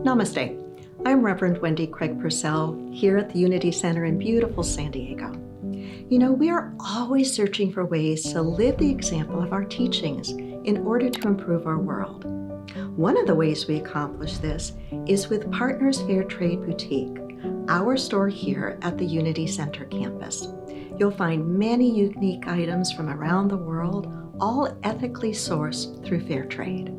Namaste. I'm Reverend Wendy Craig-Purcell here at the Unity Center in beautiful San Diego. You know, we are always searching for ways to live the example of our teachings in order to improve our world. One of the ways we accomplish this is with Partners Fair Trade Boutique, our store here at the Unity Center campus. You'll find many unique items from around the world, all ethically sourced through fair trade.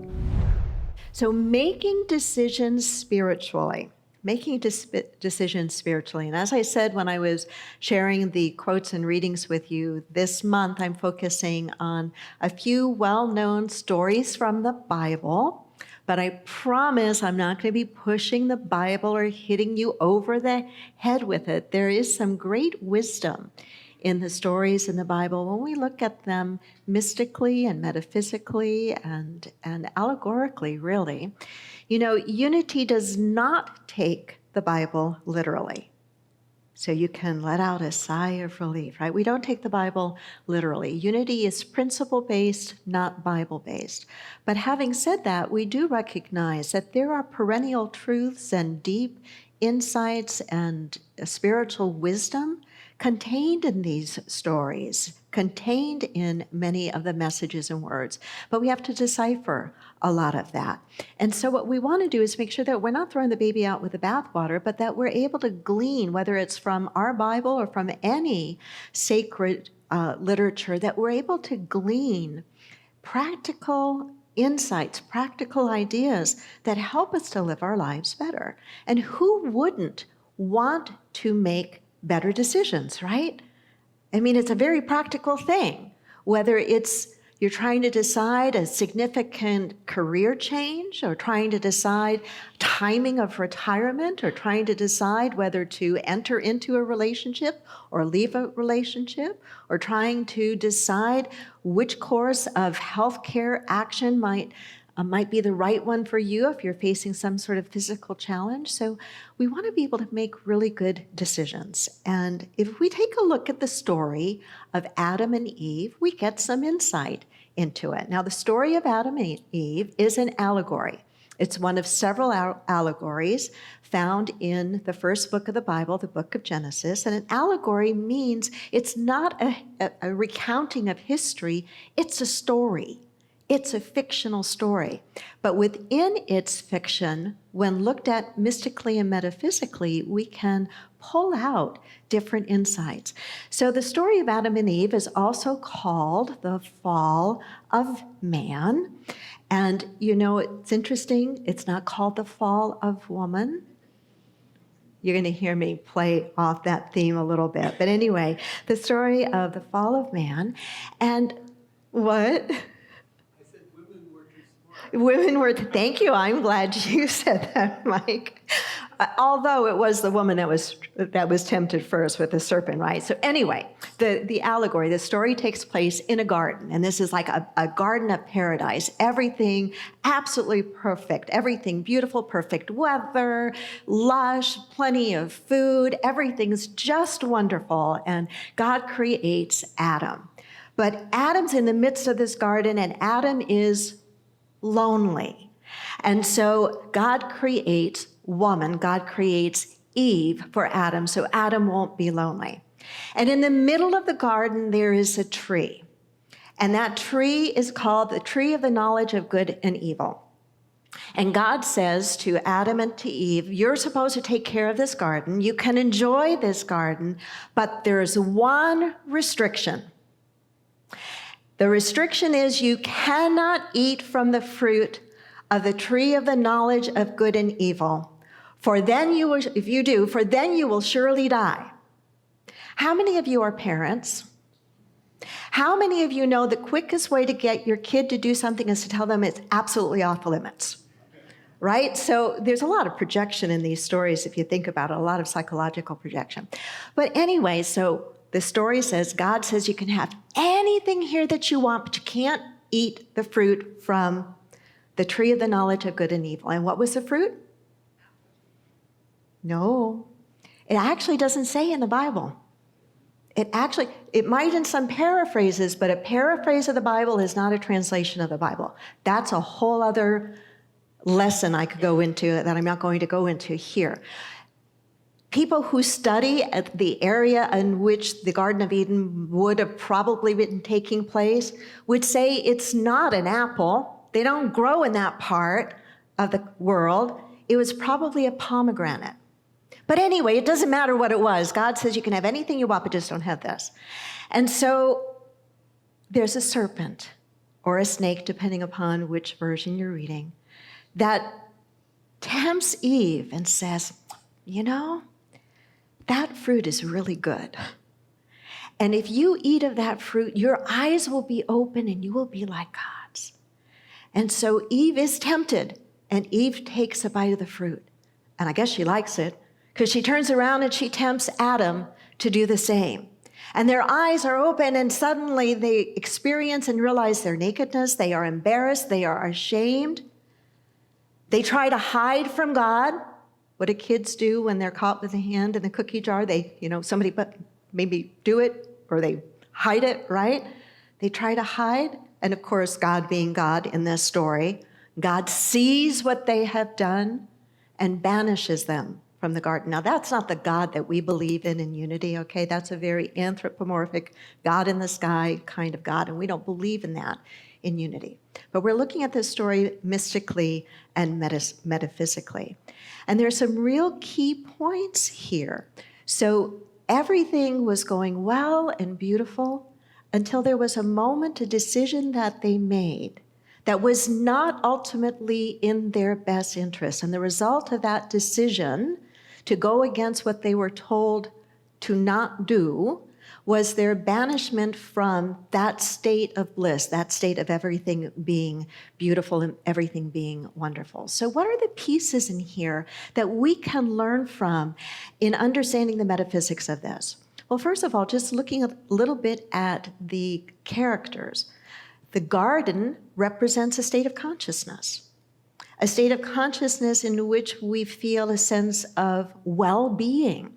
So making decisions spiritually, and as I said when I was sharing the quotes and readings with you this month, I'm focusing on a few well-known stories from the Bible, but I promise I'm not going to be pushing the Bible or hitting you over the head with it. There is some great wisdom in the stories in the Bible when we look at them mystically and metaphysically and allegorically, really. You know, Unity does not take the Bible literally. So you can let out a sigh of relief, right? We don't take the Bible literally. Unity is principle-based, not Bible-based. But having said that, we do recognize that there are perennial truths and deep insights and spiritual wisdom contained in these stories, contained in many of the messages and words, but we have to decipher a lot of that. And so what we want to do is make sure that we're not throwing the baby out with the bathwater, but that we're able to glean, whether it's from our Bible or from any sacred literature, that we're able to glean practical insights, practical ideas that help us to live our lives better. And who wouldn't want to make better decisions, right? I mean, it's a very practical thing, whether it's you're trying to decide a significant career change or trying to decide timing of retirement or trying to decide whether to enter into a relationship or leave a relationship or trying to decide which course of healthcare action might be the right one for you if you're facing some sort of physical challenge. So we want to be able to make really good decisions. And if we take a look at the story of Adam and Eve, we get some insight into it. Now, the story of Adam and Eve is an allegory. It's one of several allegories found in the first book of the Bible, the book of Genesis. And an allegory means it's not a recounting of history, it's a story. It's a fictional story, but within its fiction, when looked at mystically and metaphysically, we can pull out different insights. So the story of Adam and Eve is also called the fall of man. And you know, it's interesting, it's not called the fall of woman. You're going to hear me play off that theme a little bit. But anyway, the story of the fall of man. And what? Women were, thank you, I'm glad you said that, Mike. Although it was the woman that was tempted first with the serpent, right? So anyway, the allegory, the story takes place in a garden, and this is like a garden of paradise. Everything absolutely perfect, everything beautiful, perfect weather, lush, plenty of food, everything's just wonderful, and God creates Adam. But Adam's in the midst of this garden, and Adam is lonely. And so God creates woman, God creates Eve for Adam, so Adam won't be lonely. And in the middle of the garden, there is a tree. And that tree is called the tree of the knowledge of good and evil. And God says to Adam and to Eve, you're supposed to take care of this garden. You can enjoy this garden, but there's one restriction. The restriction is you cannot eat from the fruit of the tree of the knowledge of good and evil. For then you will, if you do, for then you will surely die. How many of you are parents? How many of you know the quickest way to get your kid to do something is to tell them it's absolutely off the limits? Right? So there's a lot of projection in these stories if you think about it, a lot of psychological projection. But anyway, so the story says, God says you can have anything here that you want, but you can't eat the fruit from the tree of the knowledge of good and evil. And what was the fruit? No, it actually doesn't say in the Bible. It might in some paraphrases, but a paraphrase of the Bible is not a translation of the Bible. That's a whole other lesson I could go into that I'm not going to go into here. People who study at the area in which the Garden of Eden would have probably been taking place would say it's not an apple. They don't grow in that part of the world. It was probably a pomegranate. But anyway, it doesn't matter what it was. God says you can have anything you want, but just don't have this. And so there's a serpent or a snake, depending upon which version you're reading, that tempts Eve and says, you know, that fruit is really good. And if you eat of that fruit, your eyes will be open and you will be like God's. And so Eve is tempted, and Eve takes a bite of the fruit. And I guess she likes it, because she turns around and she tempts Adam to do the same. And their eyes are open, and suddenly they experience and realize their nakedness. They are embarrassed. They are ashamed. They try to hide from God. What do kids do when they're caught with a hand in the cookie jar? They, somebody maybe do it, or they hide it, right? They try to hide. And of course, God being God in this story, God sees what they have done and banishes them from the garden. Now, that's not the God that we believe in unity, okay? That's a very anthropomorphic, God in the sky kind of God, and we don't believe in that in unity. But we're looking at this story mystically and metaphysically. And there's some real key points here. So everything was going well and beautiful until there was a moment, a decision that they made that was not ultimately in their best interest. And the result of that decision to go against what they were told to not do was their banishment from that state of bliss, that state of everything being beautiful and everything being wonderful. So what are the pieces in here that we can learn from in understanding the metaphysics of this? Well, first of all, just looking a little bit at the characters. The garden represents a state of consciousness in which we feel a sense of well-being.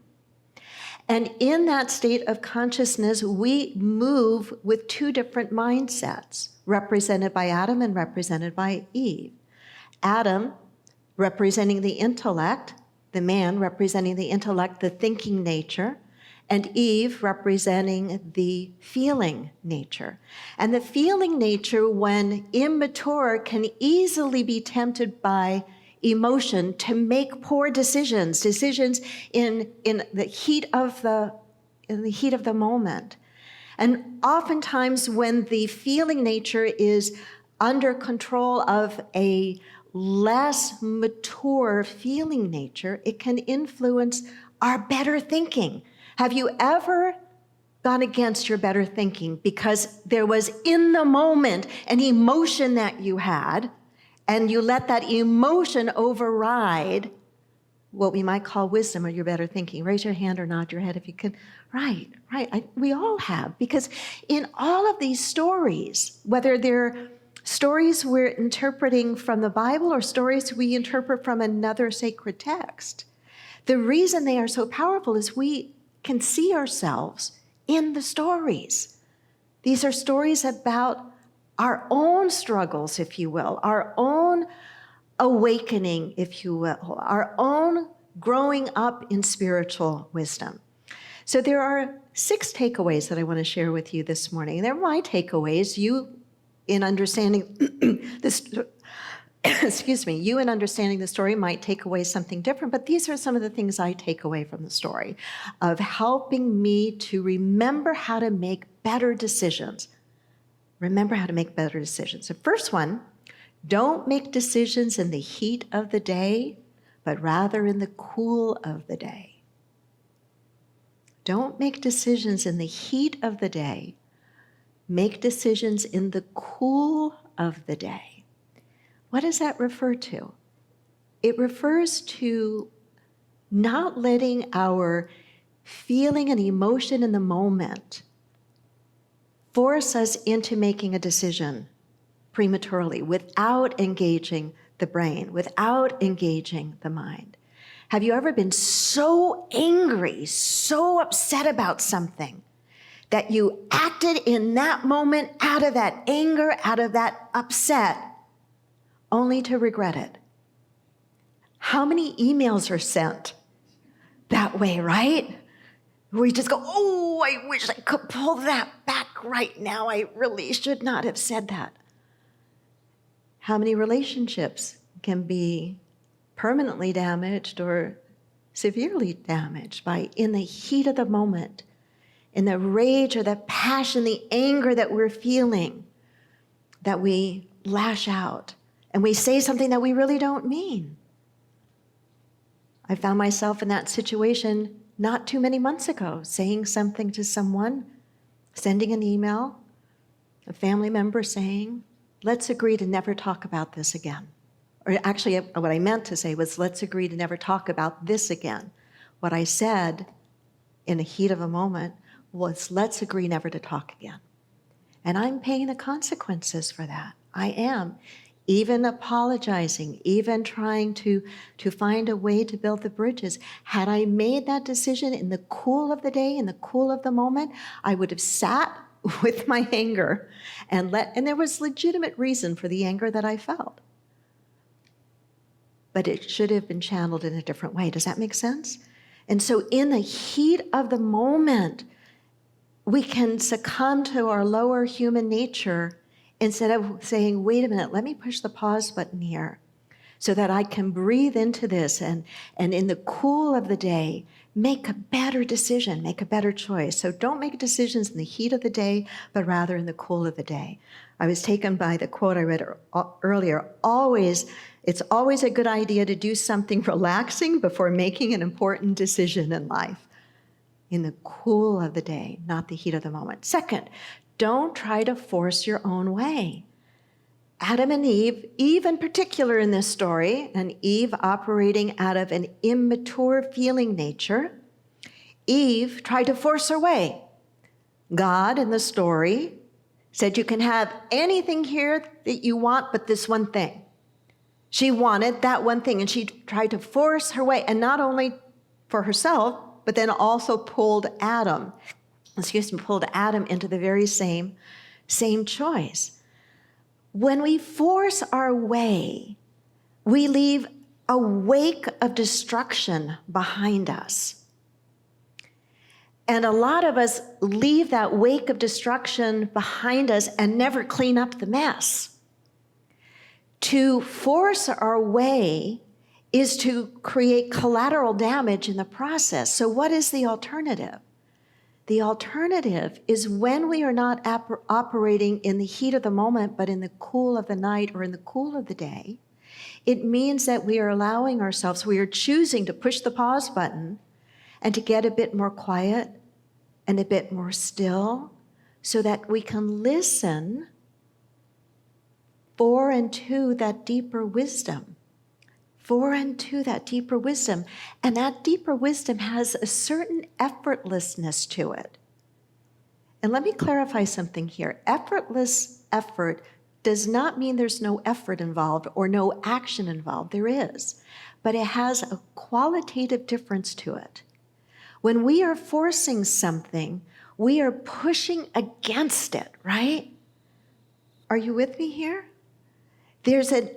And in that state of consciousness, we move with two different mindsets, represented by Adam and represented by Eve. Adam representing the intellect, the man representing the intellect, the thinking nature, and Eve representing the feeling nature. And the feeling nature, when immature, can easily be tempted by emotion to make poor decisions in the heat of the moment. And oftentimes when the feeling nature is under control of a less mature feeling nature, it can influence our better thinking. Have you ever gone against your better thinking because there was in the moment an emotion that you had, and you let that emotion override what we might call wisdom or your better thinking? Raise your hand or nod your head if you can. Right. We all have, because in all of these stories, whether they're stories we're interpreting from the Bible or stories we interpret from another sacred text, the reason they are so powerful is we can see ourselves in the stories. These are stories about our own struggles, if you will, our own awakening, if you will, our own growing up in spiritual wisdom. So there are 6 takeaways that I want to share with you this morning. They're my takeaways. You, in understanding this, you in understanding the story might take away something different, but these are some of the things I take away from the story of helping me to remember how to make better decisions. Remember how to make better decisions. The first one, don't make decisions in the heat of the day, but rather in the cool of the day. Don't make decisions in the heat of the day. Make decisions in the cool of the day. What does that refer to? It refers to not letting our feeling and emotion in the moment force us into making a decision prematurely without engaging the brain, without engaging the mind. Have you ever been so angry, so upset about something that you acted in that moment out of that anger, out of that upset, only to regret it? How many emails are sent that way, right? Where you just go, oh, I wish I could pull that back right now. I really should not have said that. How many relationships can be permanently damaged or severely damaged by, in the heat of the moment, in the rage or the passion, the anger that we're feeling, that we lash out and we say something that we really don't mean. I found myself in that situation not too many months ago, saying something to someone, sending an email, a family member saying, let's agree to never talk about this again. Or actually, what I meant to say was, let's agree to never talk about this again. What I said in the heat of a moment was, let's agree never to talk again. And I'm paying the consequences for that. I am. Even apologizing, even trying to find a way to build the bridges. Had I made that decision in the cool of the day, in the cool of the moment, I would have sat with my anger and there was legitimate reason for the anger that I felt. But it should have been channeled in a different way. Does that make sense? And so in the heat of the moment, we can succumb to our lower human nature instead of saying, wait a minute, let me push the pause button here so that I can breathe into this and in the cool of the day, make a better decision, make a better choice. So don't make decisions in the heat of the day, but rather in the cool of the day. I was taken by the quote I read earlier, it's always a good idea to do something relaxing before making an important decision in life. In the cool of the day, not the heat of the moment. Second, don't try to force your own way. Adam and Eve in particular in this story, and Eve operating out of an immature feeling nature, Eve tried to force her way. God in the story said, you can have anything here that you want but this one thing. She wanted that one thing, and she tried to force her way, and not only for herself, but then also pulled Adam into the very same choice. When we force our way, we leave a wake of destruction behind us. And a lot of us leave that wake of destruction behind us and never clean up the mess. To force our way is to create collateral damage in the process. So what is the alternative? The alternative is when we are not operating in the heat of the moment, but in the cool of the night or in the cool of the day, it means that we are allowing ourselves, we are choosing to push the pause button and to get a bit more quiet and a bit more still so that we can listen for and to that deeper wisdom. And that deeper wisdom has a certain effortlessness to it. And let me clarify something here. Effortless effort does not mean there's no effort involved or no action involved. There is. But it has a qualitative difference to it. When we are forcing something, we are pushing against it, right? Are you with me here? There's a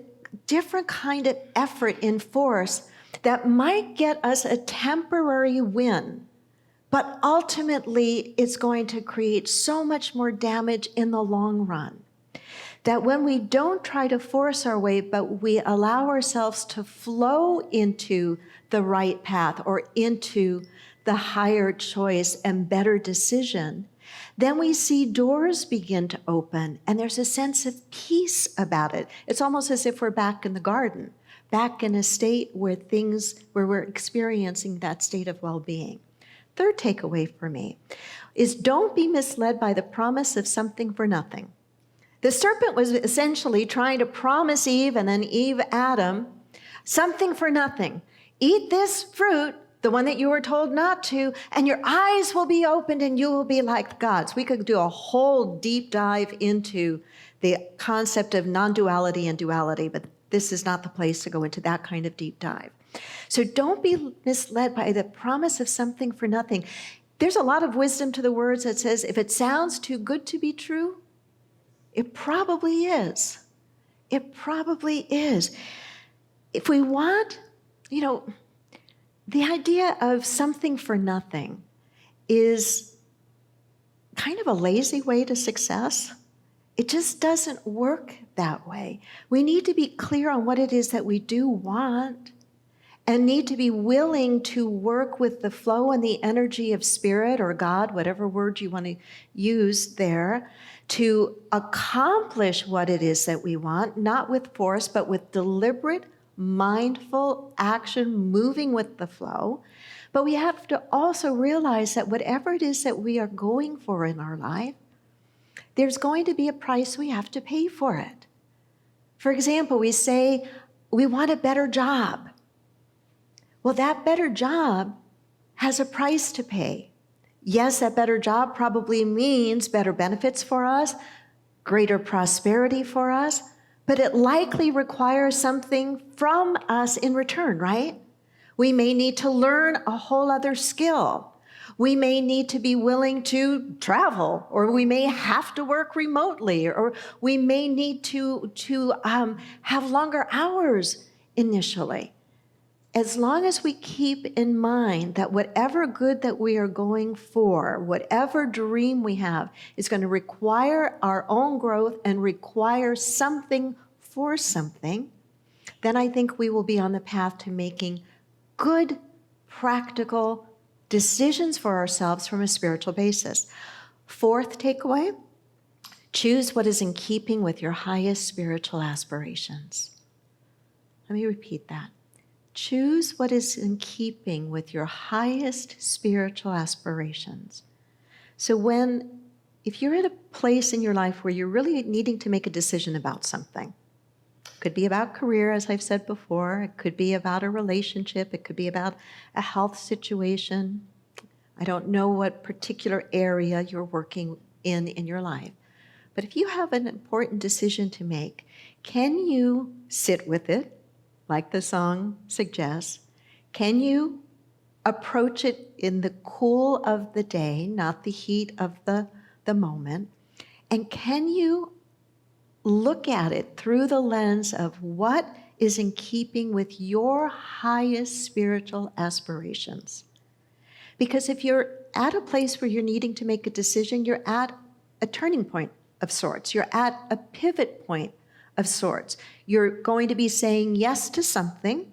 different kind of effort in force that might get us a temporary win, but ultimately it's going to create so much more damage in the long run. That when we don't try to force our way, but we allow ourselves to flow into the right path or into the higher choice and better decision, then we see doors begin to open and there's a sense of peace about it. It's almost as if we're back in the garden, back in a state where we're experiencing that state of well-being. Third takeaway for me is don't be misled by the promise of something for nothing. The serpent was essentially trying to promise Eve and then Eve Adam something for nothing. Eat this fruit, the one that you were told not to, and your eyes will be opened and you will be like gods. We could do a whole deep dive into the concept of non-duality and duality, but this is not the place to go into that kind of deep dive. So don't be misled by the promise of something for nothing. There's a lot of wisdom to the words that says, if it sounds too good to be true, it probably is. It probably is. If we want You know, the idea of something for nothing is kind of a lazy way to success. It just doesn't work that way. We need to be clear on what it is that we do want and need to be willing to work with the flow and the energy of spirit or God, whatever word you want to use there, to accomplish what it is that we want, not with force, but with deliberate, mindful action, moving with the flow. But we have to also realize that whatever it is that we are going for in our life, there's going to be a price we have to pay for it. For example, we say we want a better job. Well, that better job has a price to pay. Yes, that better job probably means better benefits for us, greater prosperity for us, but it likely requires something from us in return, right? We may need to learn a whole other skill. We may need to be willing to travel, or we may have to work remotely, or we may need to have longer hours initially. As long as we keep in mind that whatever good that we are going for, whatever dream we have, is going to require our own growth and require something for something, then I think we will be on the path to making good, practical decisions for ourselves from a spiritual basis. Fourth takeaway, choose what is in keeping with your highest spiritual aspirations. Let me repeat that. Choose what is in keeping with your highest spiritual aspirations. So if you're at a place in your life where you're really needing to make a decision about something, it could be about career, as I've said before, it could be about a relationship, it could be about a health situation. I don't know what particular area you're working in your life. But if you have an important decision to make, can you sit with it? Like the song suggests, can you approach it in the cool of the day, not the heat of the moment? And can you look at it through the lens of what is in keeping with your highest spiritual aspirations? Because if you're at a place where you're needing to make a decision, you're at a turning point of sorts. You're at a pivot point of sorts. You're going to be saying yes to something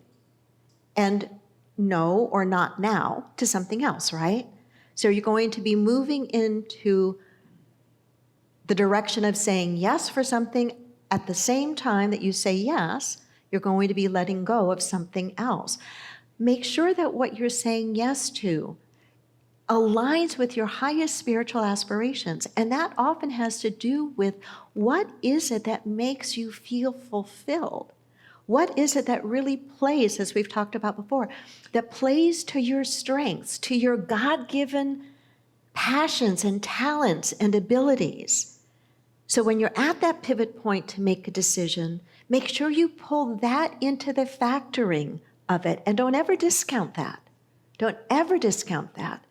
and no or not now to something else, right? So you're going to be moving into the direction of saying yes for something. At the same time that you say yes, you're going to be letting go of something else. Make sure that what you're saying yes to aligns with your highest spiritual aspirations. And that often has to do with what is it that makes you feel fulfilled? What is it that really plays, as we've talked about before, that plays to your strengths, to your God-given passions and talents and abilities? So when you're at that pivot point to make a decision, make sure you pull that into the factoring of it, and don't ever discount that. Don't ever discount that.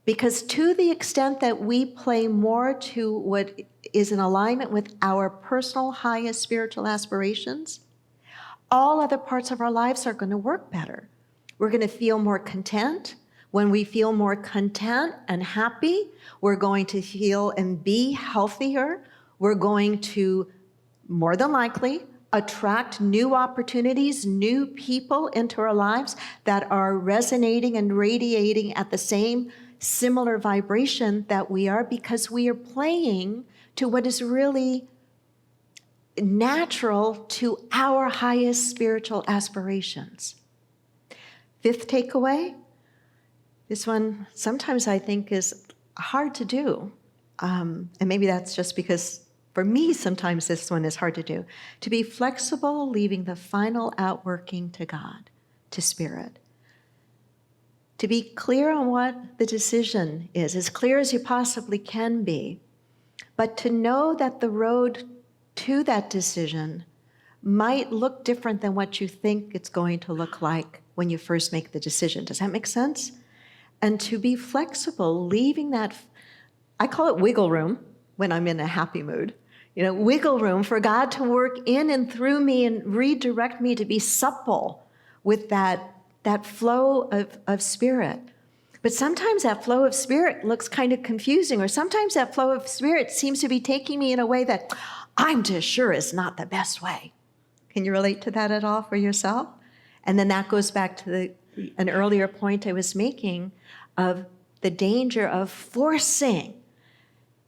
Because to the extent that we play more to what is in alignment with our personal highest spiritual aspirations, all other parts of our lives are going to work better. We're going to feel more content. When we feel more content and happy, we're going to feel and be healthier. We're going to, more than likely, attract new opportunities, new people into our lives that are resonating and radiating at the same similar vibration that we are, because we are playing to what is really natural to our highest spiritual aspirations. Fifth takeaway, this one sometimes I think is hard to do. And maybe that's just because for me, sometimes this one is hard to do. To be flexible, leaving the final outworking to God, to Spirit. To be clear on what the decision is, as clear as you possibly can be, but to know that the road to that decision might look different than what you think it's going to look like when you first make the decision. Does that make sense? And to be flexible, leaving that, I call it wiggle room when I'm in a happy mood. Wiggle room for God to work in and through me and redirect me to be supple with that flow of spirit. But sometimes that flow of spirit looks kind of confusing, or sometimes that flow of spirit seems to be taking me in a way that I'm just sure is not the best way. Can you relate to that at all for yourself? And then that goes back to an earlier point I was making of the danger of forcing.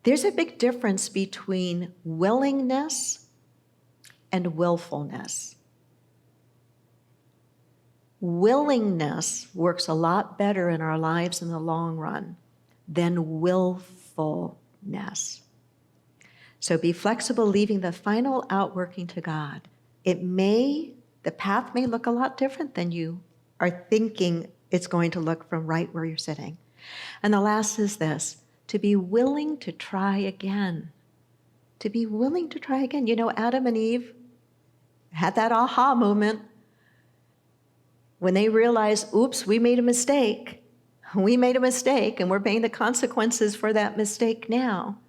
There's a big difference between willingness and willfulness. Willingness works a lot better in our lives in the long run than willfulness. So be flexible, leaving the final outworking to God. The path may look a lot different than you are thinking it's going to look from right where you're sitting. And the last is this, to be willing to try again. To be willing to try again. You know, Adam and Eve had that aha moment when they realized, oops, we made a mistake. We made a mistake, and we're paying the consequences for that mistake now.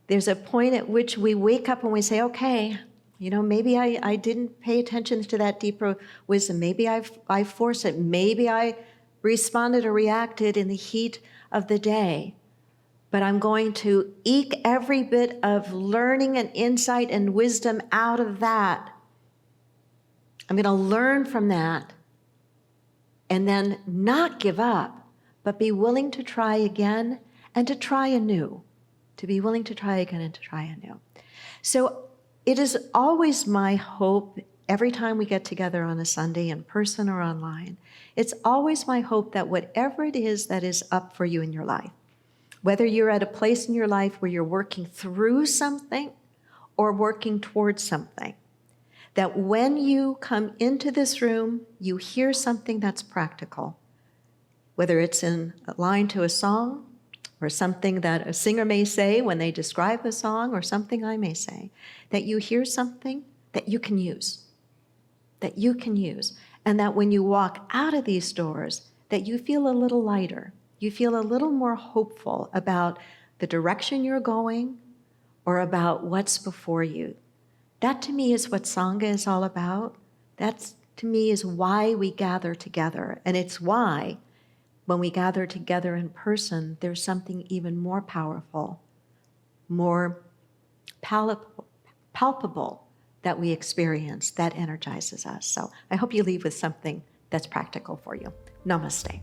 There's a point at which we wake up and we say, okay, you know, maybe I didn't pay attention to that deeper wisdom. Maybe I forced it. Maybe I responded or reacted in the heat of the day. But I'm going to eke every bit of learning and insight and wisdom out of that. I'm going to learn from that and then not give up, but be willing to try again and to try anew. To be willing to try again and to try anew. So it is always my hope, every time we get together on a Sunday in person or online, it's always my hope that whatever it is that is up for you in your life, whether you're at a place in your life where you're working through something or working towards something, that when you come into this room, you hear something that's practical, whether it's in a line to a song or something that a singer may say when they describe a song or something I may say, that you hear something that you can use, and that when you walk out of these doors, that you feel a little lighter, you feel a little more hopeful about the direction you're going or about what's before you. That to me is what Sangha is all about. That to me is why we gather together. And it's why when we gather together in person, there's something even more powerful, more palpable that we experience that energizes us. So I hope you leave with something that's practical for you. Namaste.